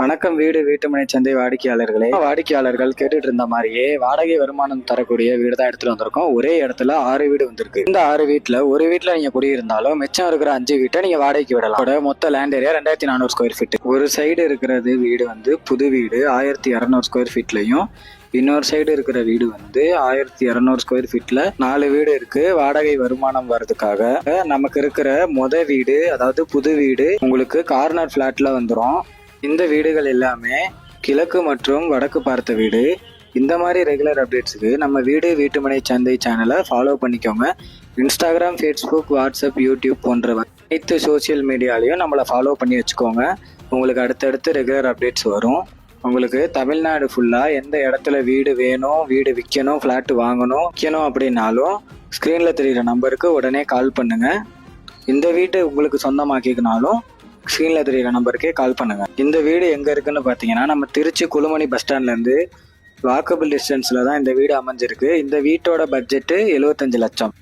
வணக்கம் வீட்டுமனை சந்தை வாடிக்கையாளர்களே. வாடிக்கையாளர்கள் கேட்டுட்டு இருந்த மாதிரியே வாடகை வருமானம் தரக்கூடிய வீடு தான் எடுத்துட்டு வந்திருக்கோம். ஒரே இடத்துல 6 வீடு வந்திருக்கு. இந்த 6 வீட்டுல ஒரு வீட்டுல நீங்க குடியிருந்தாலும் மிச்சம் இருக்கிற 5 வீட்டை நீங்க வாடகைக்கு விடலாம். மொத்த லேண்ட் ஏரியா 2400 ஸ்கொயர் ஃபீட். ஒரு சைடு இருக்கிறது வீடு வந்து புது வீடு 1200 ஸ்கொயர் ஃபீட்லயும், இன்னொரு சைடு இருக்கிற வீடு வந்து 1200 ஸ்கொயர் ஃபீட்ல 4 வீடு இருக்கு. வாடகை வருமானம் வர்றதுக்காக நமக்கு இருக்கிற வீடு, அதாவது புது வீடு உங்களுக்கு கார்னர் பிளாட்ல வந்துடும். இந்த வீடுகள் எல்லாமே கிழக்கு மற்றும் வடக்கு பார்த்த வீடு. இந்த மாதிரி ரெகுலர் அப்டேட்ஸுக்கு நம்ம வீட்டுமனை சந்தை சேனலை ஃபாலோ பண்ணிக்கோங்க. இன்ஸ்டாகிராம், ஃபேஸ்புக், வாட்ஸ்அப், யூடியூப் போன்ற அனைத்து சோசியல் மீடியாலையும் நம்மளை ஃபாலோ பண்ணி வச்சுக்கோங்க. உங்களுக்கு அடுத்தடுத்து ரெகுலர் அப்டேட்ஸ் வரும். உங்களுக்கு தமிழ்நாடு ஃபுல்லாக எந்த இடத்துல வீடு வேணும், வீடு விற்கணும், ஃப்ளாட்டு விற்கணும் அப்படின்னாலும் ஸ்க்ரீனில் தெரிகிற நம்பருக்கு உடனே கால் பண்ணுங்கள். இந்த வீட்டை உங்களுக்கு சொந்தமாக்கிக்கனாலும் ஸ்க்ரீனில் தெரிகிற நம்பருக்கே கால் பண்ணுங்க. இந்த வீடு எங்கே இருக்குன்னு பார்த்தீங்கன்னா, நம்ம திருச்சி குழுமணி பஸ் ஸ்டாண்ட்லேருந்து வாக்கபிள் டிஸ்டன்ஸில் தான் இந்த வீடு அமைஞ்சிருக்கு. இந்த வீட்டோட பட்ஜெட்டு 75 லட்சம்.